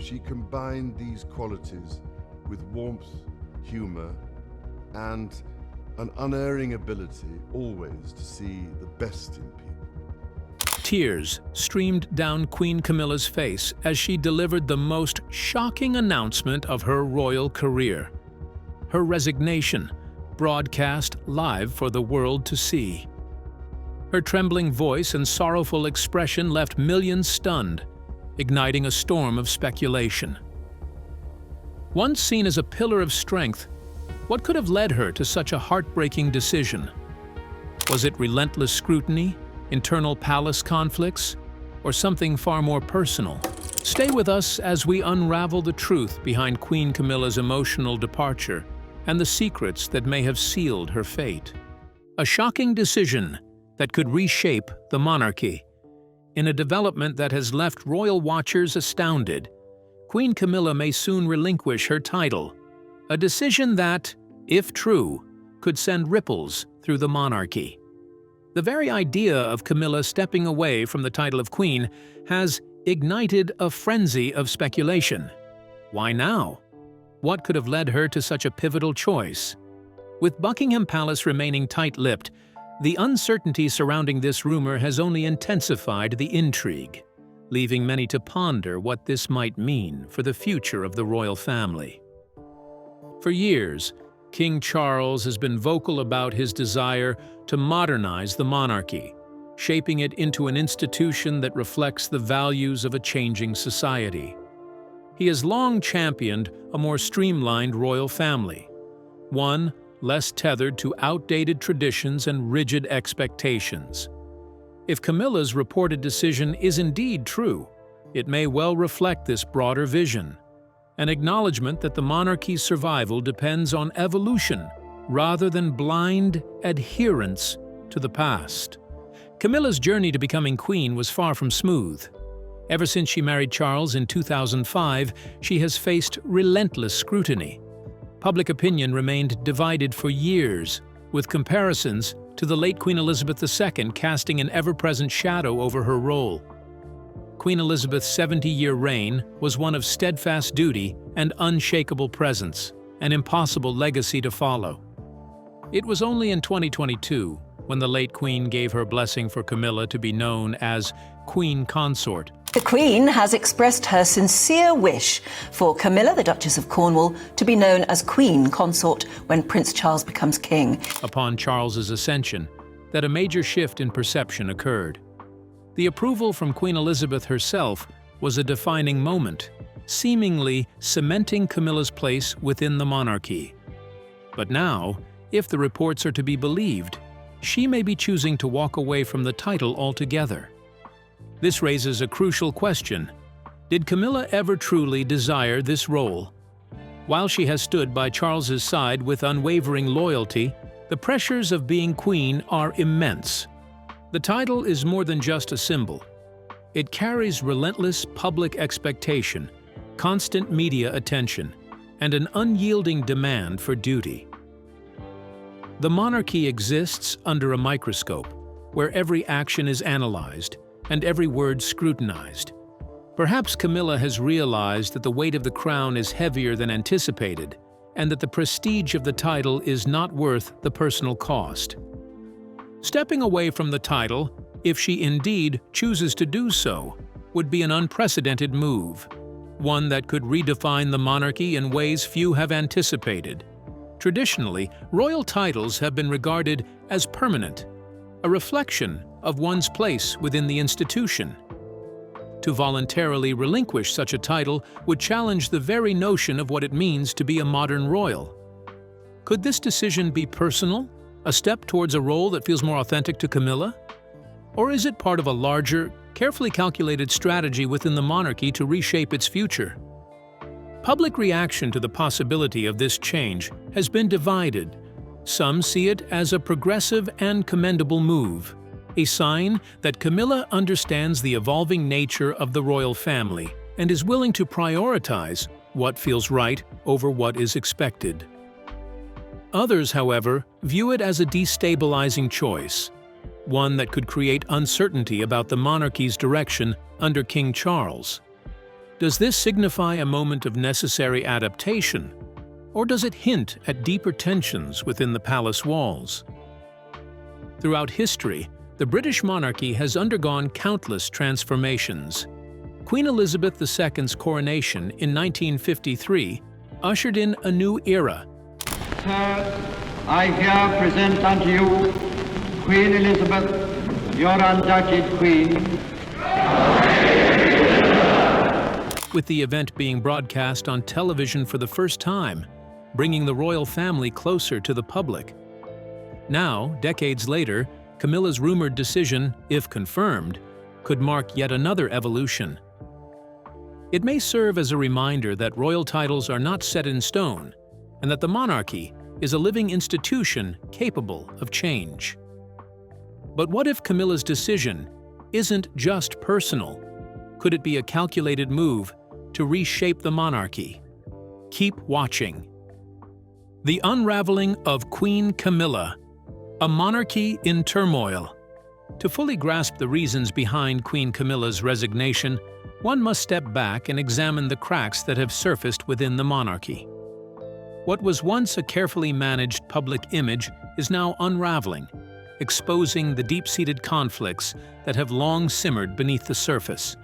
She combined these qualities with warmth, humor, and an unerring ability always to see the best in people. Tears streamed down Queen Camilla's face as she delivered the most shocking announcement of her royal career. Her resignation, broadcast live for the world to see. Her trembling voice and sorrowful expression left millions stunned, igniting a storm of speculation. Once seen as a pillar of strength, what could have led her to such a heartbreaking decision? Was it relentless scrutiny, internal palace conflicts, or something far more personal? Stay with us as we unravel the truth behind Queen Camilla's emotional departure and the secrets that may have sealed her fate. A shocking decision that could reshape the monarchy. In a development that has left royal watchers astounded, Queen Camilla may soon relinquish her title, a decision that, if true, could send ripples through the monarchy. The very idea of Camilla stepping away from the title of queen has ignited a frenzy of speculation. Why now? What could have led her to such a pivotal choice? With Buckingham Palace remaining tight-lipped, the uncertainty surrounding this rumor has only intensified the intrigue, leaving many to ponder what this might mean for the future of the royal family. For years, King Charles has been vocal about his desire to modernize the monarchy, shaping it into an institution that reflects the values of a changing society. He has long championed a more streamlined royal family, one less tethered to outdated traditions and rigid expectations. If Camilla's reported decision is indeed true, it may well reflect this broader vision, an acknowledgement that the monarchy's survival depends on evolution rather than blind adherence to the past. Camilla's journey to becoming queen was far from smooth. Ever since she married Charles in 2005, she has faced relentless scrutiny. Public opinion remained divided for years, with comparisons to the late Queen Elizabeth II casting an ever-present shadow over her role. Queen Elizabeth's 70-year reign was one of steadfast duty and unshakable presence, an impossible legacy to follow. It was only in 2022, when the late Queen gave her blessing for Camilla to be known as Queen Consort. The Queen has expressed her sincere wish for Camilla, the Duchess of Cornwall, to be known as Queen Consort when Prince Charles becomes king. Upon Charles's ascension, that a major shift in perception occurred. The approval from Queen Elizabeth herself was a defining moment, seemingly cementing Camilla's place within the monarchy. But now, if the reports are to be believed, she may be choosing to walk away from the title altogether. This raises a crucial question. Did Camilla ever truly desire this role? While she has stood by Charles's side with unwavering loyalty, the pressures of being queen are immense. The title is more than just a symbol. It carries relentless public expectation, constant media attention, and an unyielding demand for duty. The monarchy exists under a microscope, where every action is analyzed and every word scrutinized. Perhaps Camilla has realized that the weight of the crown is heavier than anticipated, and that the prestige of the title is not worth the personal cost. Stepping away from the title, if she indeed chooses to do so, would be an unprecedented move, one that could redefine the monarchy in ways few have anticipated. Traditionally, royal titles have been regarded as permanent, a reflection of one's place within the institution. To voluntarily relinquish such a title would challenge the very notion of what it means to be a modern royal. Could this decision be personal, a step towards a role that feels more authentic to Camilla? Or is it part of a larger, carefully calculated strategy within the monarchy to reshape its future? Public reaction to the possibility of this change has been divided. Some see it as a progressive and commendable move, a sign that Camilla understands the evolving nature of the royal family and is willing to prioritize what feels right over what is expected. Others, however, view it as a destabilizing choice, one that could create uncertainty about the monarchy's direction under King Charles. Does this signify a moment of necessary adaptation, or does it hint at deeper tensions within the palace walls? Throughout history, the British monarchy has undergone countless transformations. Queen Elizabeth II's coronation in 1953 ushered in a new era. Sir, I here present unto you Queen Elizabeth, your undoubted queen. With the event being broadcast on television for the first time, bringing the royal family closer to the public. Now, decades later, Camilla's rumored decision, if confirmed, could mark yet another evolution. It may serve as a reminder that royal titles are not set in stone, and that the monarchy is a living institution capable of change. But what if Camilla's decision isn't just personal? Could it be a calculated move to reshape the monarchy? Keep watching. The Unraveling of Queen Camilla, a monarchy in turmoil. To fully grasp the reasons behind Queen Camilla's resignation, one must step back and examine the cracks that have surfaced within the monarchy. What was once a carefully managed public image is now unraveling, exposing the deep-seated conflicts that have long simmered beneath the surface.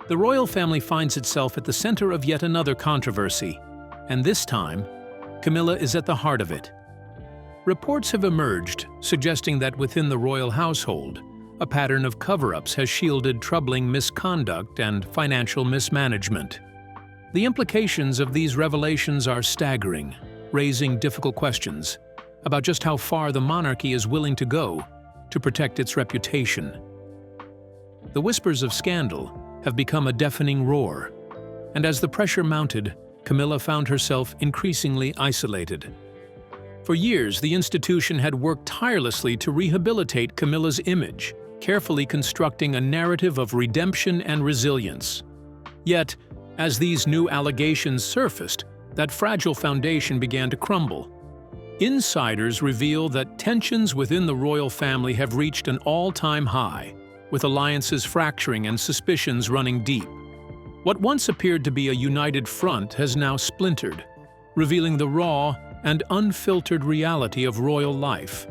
The royal family finds itself at the center of yet another controversy, and this time, Camilla is at the heart of it. Reports have emerged suggesting that within the royal household, a pattern of cover-ups has shielded troubling misconduct and financial mismanagement. The implications of these revelations are staggering, raising difficult questions about just how far the monarchy is willing to go to protect its reputation. The whispers of scandal have become a deafening roar, and as the pressure mounted, Camilla found herself increasingly isolated. For years, the institution had worked tirelessly to rehabilitate Camilla's image, carefully constructing a narrative of redemption and resilience. Yet, as these new allegations surfaced, that fragile foundation began to crumble. Insiders reveal that tensions within the royal family have reached an all-time high, with alliances fracturing and suspicions running deep. What once appeared to be a united front has now splintered, revealing the raw and unfiltered reality of royal life.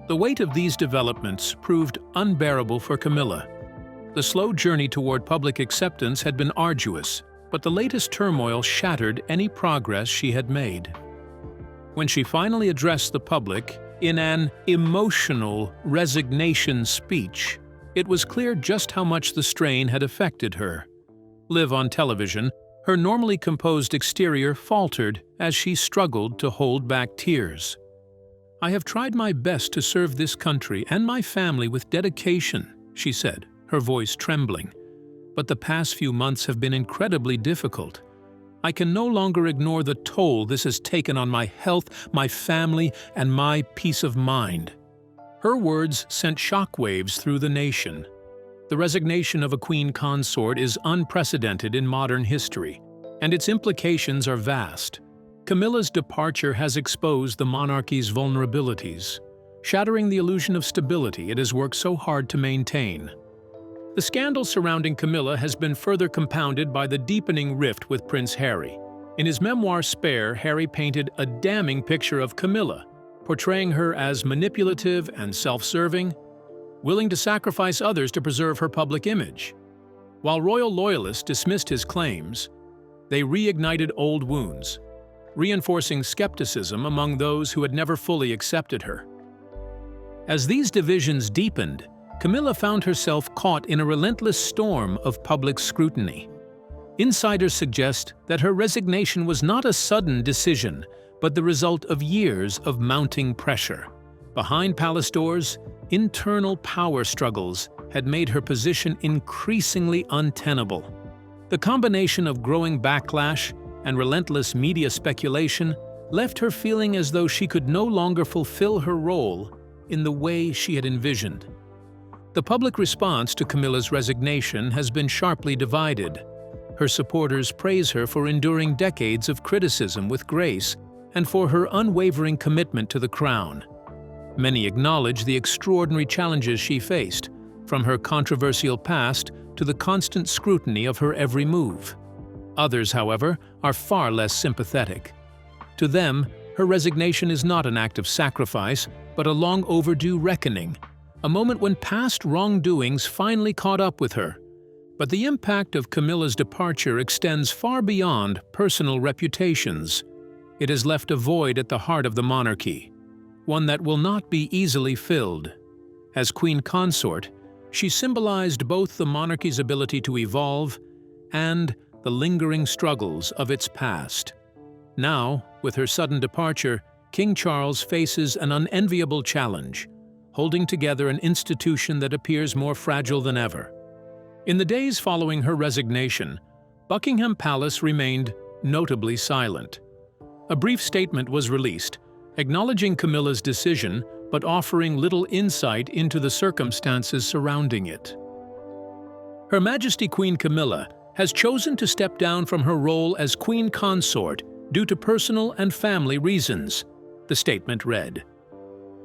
The weight of these developments proved unbearable for Camilla. The slow journey toward public acceptance had been arduous, but the latest turmoil shattered any progress she had made. When she finally addressed the public in an emotional resignation speech, it was clear just how much the strain had affected her. Live on television, her normally composed exterior faltered as she struggled to hold back tears. "I have tried my best to serve this country and my family with dedication," she said, her voice trembling. "But the past few months have been incredibly difficult. I can no longer ignore the toll this has taken on my health, my family, and my peace of mind." Her words sent shockwaves through the nation. The resignation of a queen consort is unprecedented in modern history, and its implications are vast. Camilla's departure has exposed the monarchy's vulnerabilities, shattering the illusion of stability it has worked so hard to maintain. The scandal surrounding Camilla has been further compounded by the deepening rift with Prince Harry. In his memoir Spare, Harry painted a damning picture of Camilla, portraying her as manipulative and self-serving, willing to sacrifice others to preserve her public image. While royal loyalists dismissed his claims, they reignited old wounds, reinforcing skepticism among those who had never fully accepted her. As these divisions deepened, Camilla found herself caught in a relentless storm of public scrutiny. Insiders suggest that her resignation was not a sudden decision, but the result of years of mounting pressure. Behind palace doors, internal power struggles had made her position increasingly untenable. The combination of growing backlash and relentless media speculation left her feeling as though she could no longer fulfill her role in the way she had envisioned. The public response to Camilla's resignation has been sharply divided. Her supporters praise her for enduring decades of criticism with grace and for her unwavering commitment to the crown. Many acknowledge the extraordinary challenges she faced, from her controversial past to the constant scrutiny of her every move. Others, however, are far less sympathetic. To them, her resignation is not an act of sacrifice, but a long overdue reckoning, a moment when past wrongdoings finally caught up with her. But the impact of Camilla's departure extends far beyond personal reputations. It has left a void at the heart of the monarchy, one that will not be easily filled. As Queen Consort, she symbolized both the monarchy's ability to evolve and the lingering struggles of its past. Now, with her sudden departure, King Charles faces an unenviable challenge, holding together an institution that appears more fragile than ever. In the days following her resignation, Buckingham Palace remained notably silent. A brief statement was released, acknowledging Camilla's decision but offering little insight into the circumstances surrounding it. Her Majesty Queen Camilla has chosen to step down from her role as Queen Consort due to personal and family reasons, the statement read.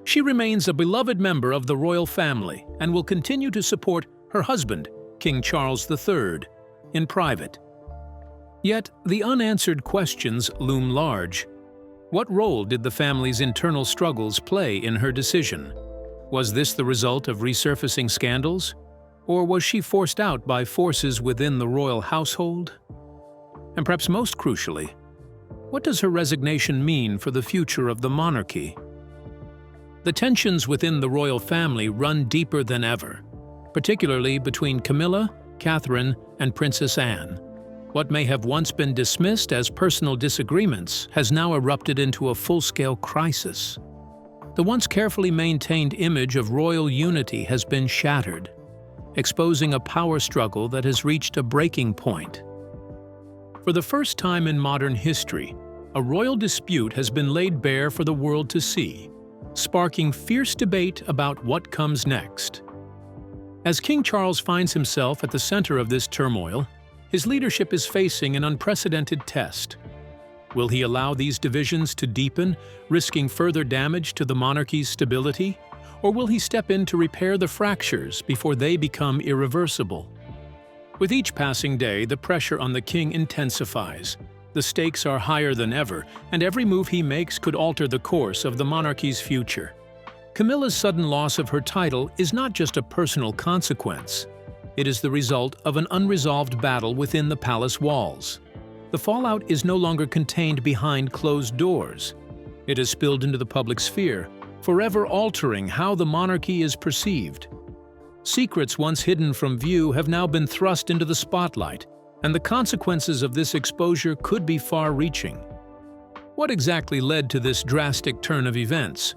She remains a beloved member of the royal family and will continue to support her husband, King Charles III, in private. Yet, the unanswered questions loom large. What role did the family's internal struggles play in her decision? Was this the result of resurfacing scandals? Or was she forced out by forces within the royal household? And perhaps most crucially, what does her resignation mean for the future of the monarchy? The tensions within the royal family run deeper than ever, particularly between Camilla, Catherine, and Princess Anne. What may have once been dismissed as personal disagreements has now erupted into a full-scale crisis. The once carefully maintained image of royal unity has been shattered, exposing a power struggle that has reached a breaking point. For the first time in modern history, a royal dispute has been laid bare for the world to see, sparking fierce debate about what comes next. As King Charles finds himself at the center of this turmoil, his leadership is facing an unprecedented test. Will he allow these divisions to deepen, risking further damage to the monarchy's stability? Or will he step in to repair the fractures before they become irreversible? With each passing day, the pressure on the king intensifies. The stakes are higher than ever, and every move he makes could alter the course of the monarchy's future. Camilla's sudden loss of her title is not just a personal consequence. It is the result of an unresolved battle within the palace walls. The fallout is no longer contained behind closed doors. It has spilled into the public sphere, forever altering how the monarchy is perceived. Secrets once hidden from view have now been thrust into the spotlight, and the consequences of this exposure could be far-reaching. What exactly led to this drastic turn of events?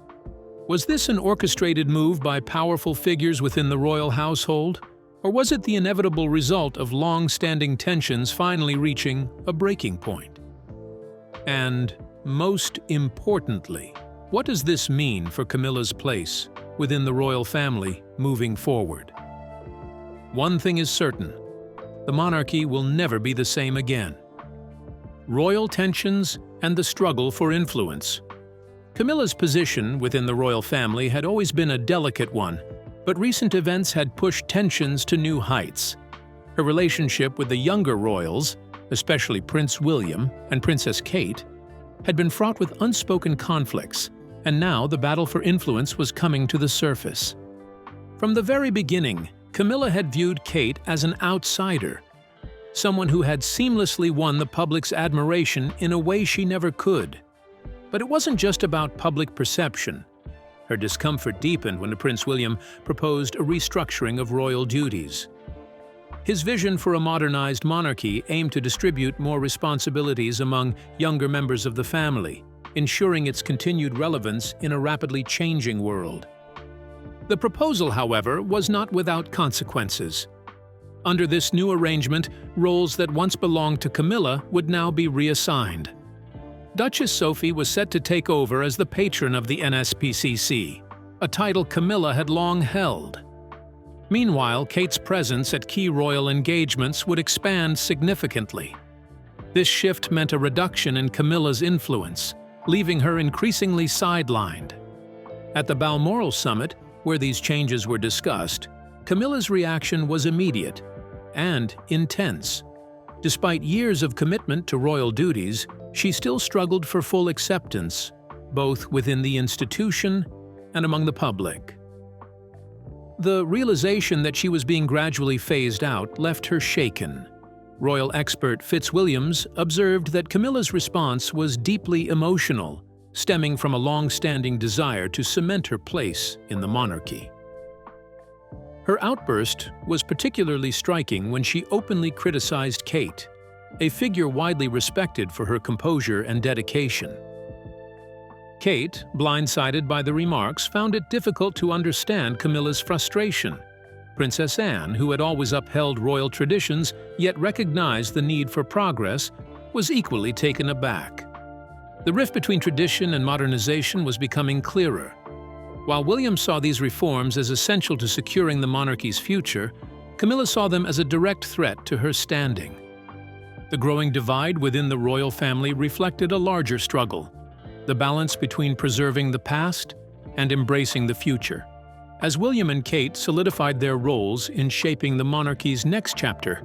Was this an orchestrated move by powerful figures within the royal household? Or was it the inevitable result of long-standing tensions finally reaching a breaking point? And, most importantly, what does this mean for Camilla's place within the royal family moving forward? One thing is certain: the monarchy will never be the same again. Royal tensions and the struggle for influence. Camilla's position within the royal family had always been a delicate one, but recent events had pushed tensions to new heights. Her relationship with the younger royals, especially Prince William and Princess Kate, had been fraught with unspoken conflicts, and now the battle for influence was coming to the surface. From the very beginning, Camilla had viewed Kate as an outsider, someone who had seamlessly won the public's admiration in a way she never could. But it wasn't just about public perception. Her discomfort deepened when Prince William proposed a restructuring of royal duties. His vision for a modernized monarchy aimed to distribute more responsibilities among younger members of the family, ensuring its continued relevance in a rapidly changing world. The proposal, however, was not without consequences. Under this new arrangement, roles that once belonged to Camilla would now be reassigned. Duchess Sophie was set to take over as the patron of the NSPCC, a title Camilla had long held. Meanwhile, Kate's presence at key royal engagements would expand significantly. This shift meant a reduction in Camilla's influence, leaving her increasingly sidelined. At the Balmoral summit, where these changes were discussed, Camilla's reaction was immediate and intense. Despite years of commitment to royal duties, she still struggled for full acceptance, both within the institution and among the public. The realization that she was being gradually phased out left her shaken. Royal expert Fitzwilliams observed that Camilla's response was deeply emotional, stemming from a long-standing desire to cement her place in the monarchy. Her outburst was particularly striking when she openly criticized Kate, a figure widely respected for her composure and dedication. Kate, blindsided by the remarks, found it difficult to understand Camilla's frustration. Princess Anne, who had always upheld royal traditions yet recognized the need for progress, was equally taken aback. The rift between tradition and modernization was becoming clearer. While William saw these reforms as essential to securing the monarchy's future, Camilla saw them as a direct threat to her standing. The growing divide within the royal family reflected a larger struggle: the balance between preserving the past and embracing the future. As William and Kate solidified their roles in shaping the monarchy's next chapter,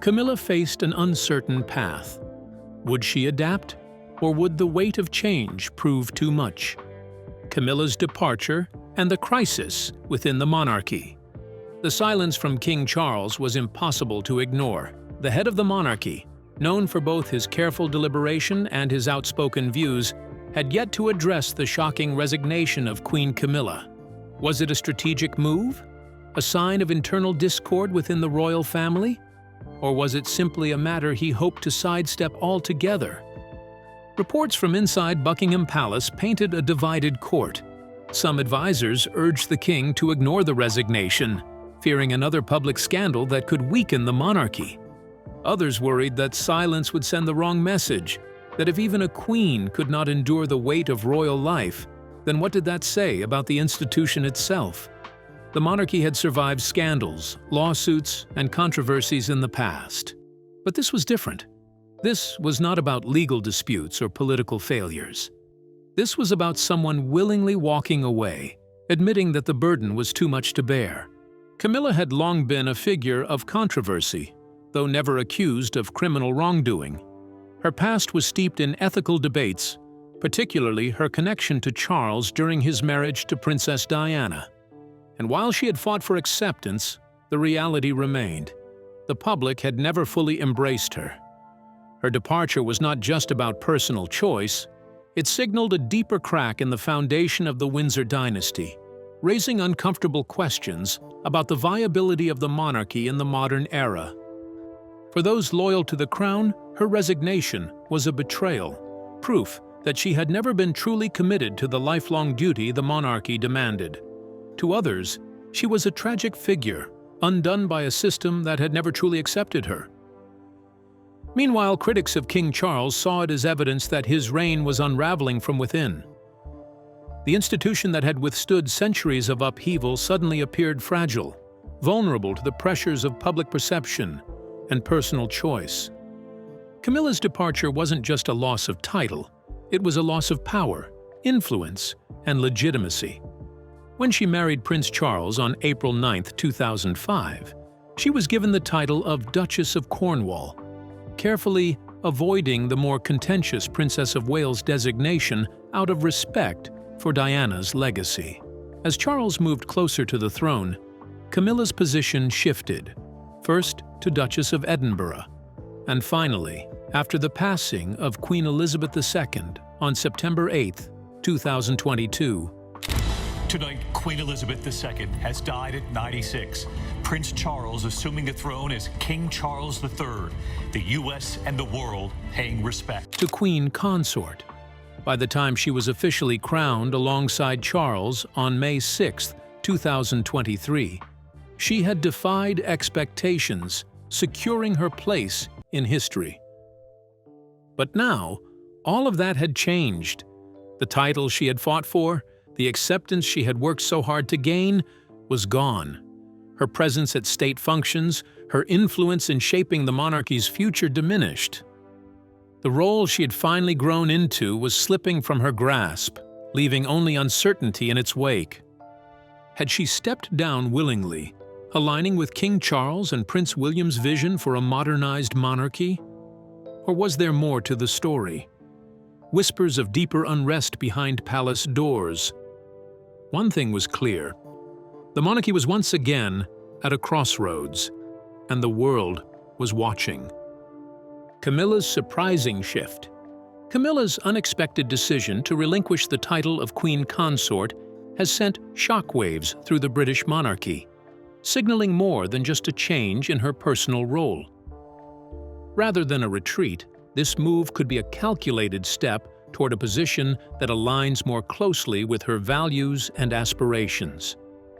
Camilla faced an uncertain path. Would she adapt, or would the weight of change prove too much? Camilla's departure and the crisis within the monarchy. The silence from King Charles was impossible to ignore. The head of the monarchy, known for both his careful deliberation and his outspoken views, had yet to address the shocking resignation of Queen Camilla. Was it a strategic move? A sign of internal discord within the royal family? Or was it simply a matter he hoped to sidestep altogether? Reports from inside Buckingham Palace painted a divided court. Some advisors urged the king to ignore the resignation, fearing another public scandal that could weaken the monarchy. Others worried that silence would send the wrong message, that if even a queen could not endure the weight of royal life, then what did that say about the institution itself? The monarchy had survived scandals, lawsuits, and controversies in the past. But this was different. This was not about legal disputes or political failures. This was about someone willingly walking away, admitting that the burden was too much to bear. Camilla had long been a figure of controversy, though never accused of criminal wrongdoing. Her past was steeped in ethical debates, particularly her connection to Charles during his marriage to Princess Diana. And while she had fought for acceptance, the reality remained. The public had never fully embraced her. Her departure was not just about personal choice, it signaled a deeper crack in the foundation of the Windsor dynasty, raising uncomfortable questions about the viability of the monarchy in the modern era. For those loyal to the crown, her resignation was a betrayal, proof that she had never been truly committed to the lifelong duty the monarchy demanded. To others, she was a tragic figure, undone by a system that had never truly accepted her. Meanwhile, critics of King Charles saw it as evidence that his reign was unraveling from within. The institution that had withstood centuries of upheaval suddenly appeared fragile, vulnerable to the pressures of public perception and personal choice. Camilla's departure wasn't just a loss of title, it was a loss of power, influence, and legitimacy. When she married Prince Charles on April 9, 2005, she was given the title of Duchess of Cornwall, carefully avoiding the more contentious Princess of Wales designation out of respect for Diana's legacy. As Charles moved closer to the throne, Camilla's position shifted, first to Duchess of Edinburgh, and finally, after the passing of Queen Elizabeth II on September 8, 2022. Tonight, Queen Elizabeth II has died at 96. Prince Charles assuming the throne as King Charles III, the U.S. and the world paying respect. To Queen Consort. By the time she was officially crowned alongside Charles on May 6, 2023, she had defied expectations, securing her place in history. But now, all of that had changed. The title she had fought for, the acceptance she had worked so hard to gain, was gone. Her presence at state functions, her influence in shaping the monarchy's future diminished. The role she had finally grown into was slipping from her grasp, leaving only uncertainty in its wake. Had she stepped down willingly, aligning with King Charles and Prince William's vision for a modernized monarchy? Or was there more to the story? Whispers of deeper unrest behind palace doors. One thing was clear. The monarchy was once again at a crossroads, and the world was watching. Camilla's surprising shift. Camilla's unexpected decision to relinquish the title of Queen Consort has sent shockwaves through the British monarchy, signaling more than just a change in her personal role. Rather than a retreat, this move could be a calculated step toward a position that aligns more closely with her values and aspirations.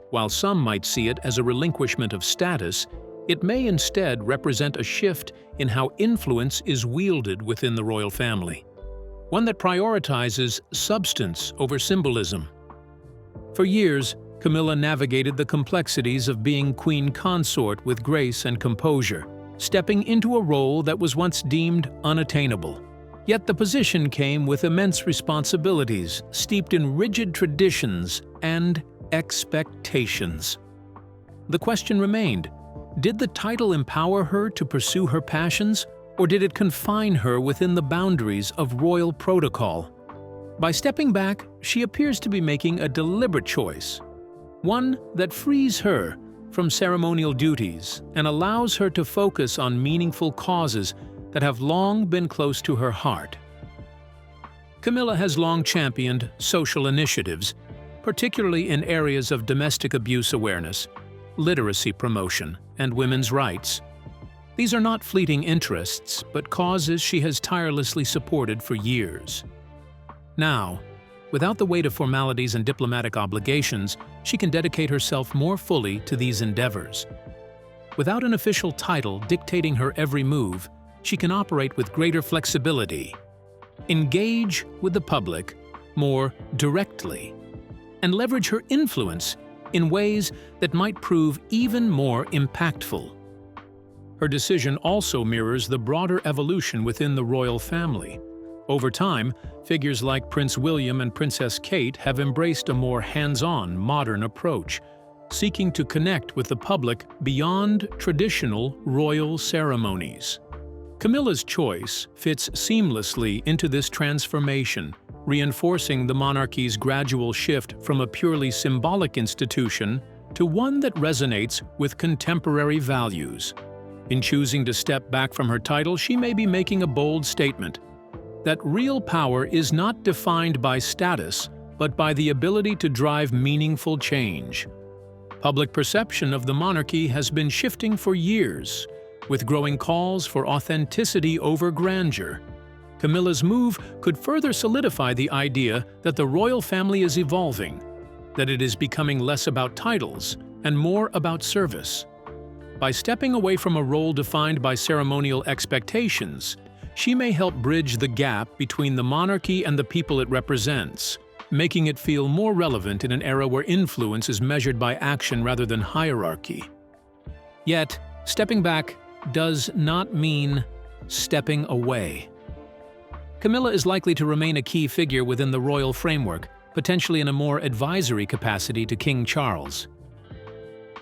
While some might see it as a relinquishment of status, it may instead represent a shift in how influence is wielded within the royal family, one that prioritizes substance over symbolism. For years, Camilla navigated the complexities of being Queen Consort with grace and composure, stepping into a role that was once deemed unattainable. Yet the position came with immense responsibilities, steeped in rigid traditions and expectations. The question remained, did the title empower her to pursue her passions, or did it confine her within the boundaries of royal protocol? By stepping back, she appears to be making a deliberate choice, one that frees her from ceremonial duties and allows her to focus on meaningful causes that have long been close to her heart. Camilla has long championed social initiatives, particularly in areas of domestic abuse awareness, literacy promotion, and women's rights. These are not fleeting interests, but causes she has tirelessly supported for years. Now, without the weight of formalities and diplomatic obligations, she can dedicate herself more fully to these endeavors. Without an official title dictating her every move, she can operate with greater flexibility, engage with the public more directly, and leverage her influence in ways that might prove even more impactful. Her decision also mirrors the broader evolution within the royal family. Over time, figures like Prince William and Princess Kate have embraced a more hands-on, modern approach, seeking to connect with the public beyond traditional royal ceremonies. Camilla's choice fits seamlessly into this transformation, reinforcing the monarchy's gradual shift from a purely symbolic institution to one that resonates with contemporary values. In choosing to step back from her title, she may be making a bold statement that real power is not defined by status, but by the ability to drive meaningful change. Public perception of the monarchy has been shifting for years, with growing calls for authenticity over grandeur. Camilla's move could further solidify the idea that the royal family is evolving, that it is becoming less about titles and more about service. By stepping away from a role defined by ceremonial expectations, she may help bridge the gap between the monarchy and the people it represents, making it feel more relevant in an era where influence is measured by action rather than hierarchy. Yet, stepping back does not mean stepping away. Camilla is likely to remain a key figure within the royal framework, potentially in a more advisory capacity to King Charles.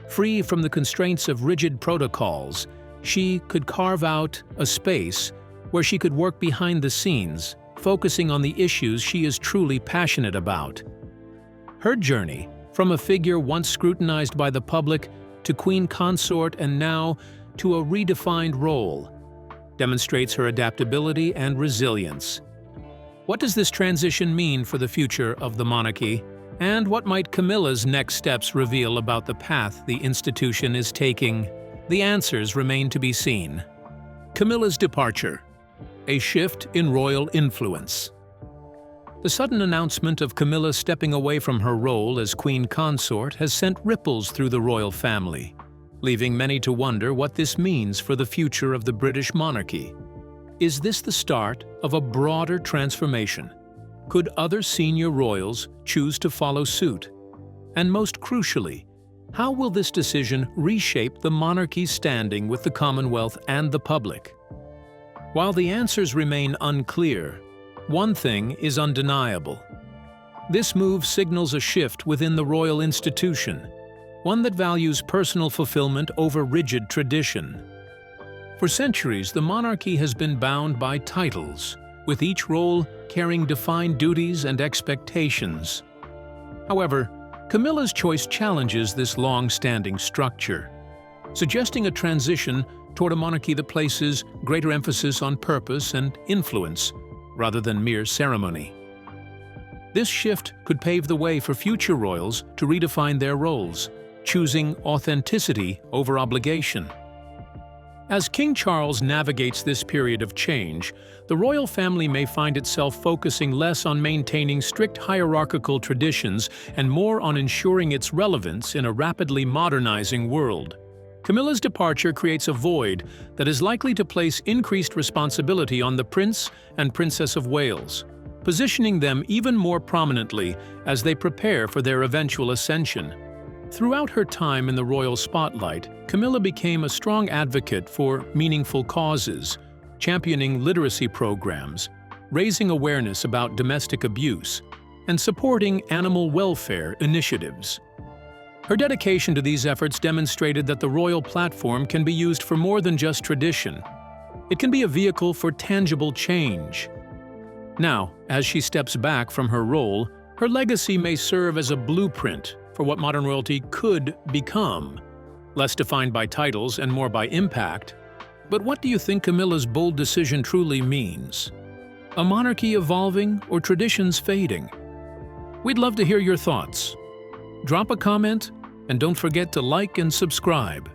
Free from the constraints of rigid protocols, she could carve out a space where she could work behind the scenes, focusing on the issues she is truly passionate about. Her journey, from a figure once scrutinized by the public to Queen Consort and now to a redefined role, demonstrates her adaptability and resilience. What does this transition mean for the future of the monarchy? And what might Camilla's next steps reveal about the path the institution is taking? The answers remain to be seen. Camilla's departure. A shift in royal influence. The sudden announcement of Camilla stepping away from her role as Queen Consort has sent ripples through the royal family, leaving many to wonder what this means for the future of the British monarchy. Is this the start of a broader transformation? Could other senior royals choose to follow suit? And most crucially, how will this decision reshape the monarchy's standing with the Commonwealth and the public? While the answers remain unclear, one thing is undeniable. This move signals a shift within the royal institution, one that values personal fulfillment over rigid tradition. For centuries, the monarchy has been bound by titles, with each role carrying defined duties and expectations. However, Camilla's choice challenges this long-standing structure, suggesting a transition toward a monarchy that places greater emphasis on purpose and influence, rather than mere ceremony. This shift could pave the way for future royals to redefine their roles, choosing authenticity over obligation. As King Charles navigates this period of change, the royal family may find itself focusing less on maintaining strict hierarchical traditions and more on ensuring its relevance in a rapidly modernizing world. Camilla's departure creates a void that is likely to place increased responsibility on the Prince and Princess of Wales, positioning them even more prominently as they prepare for their eventual ascension. Throughout her time in the royal spotlight, Camilla became a strong advocate for meaningful causes, championing literacy programs, raising awareness about domestic abuse, and supporting animal welfare initiatives. Her dedication to these efforts demonstrated that the royal platform can be used for more than just tradition. It can be a vehicle for tangible change. Now, as she steps back from her role, her legacy may serve as a blueprint for what modern royalty could become, less defined by titles and more by impact. But what do you think Camilla's bold decision truly means? A monarchy evolving or traditions fading? We'd love to hear your thoughts. Drop a comment and don't forget to like and subscribe.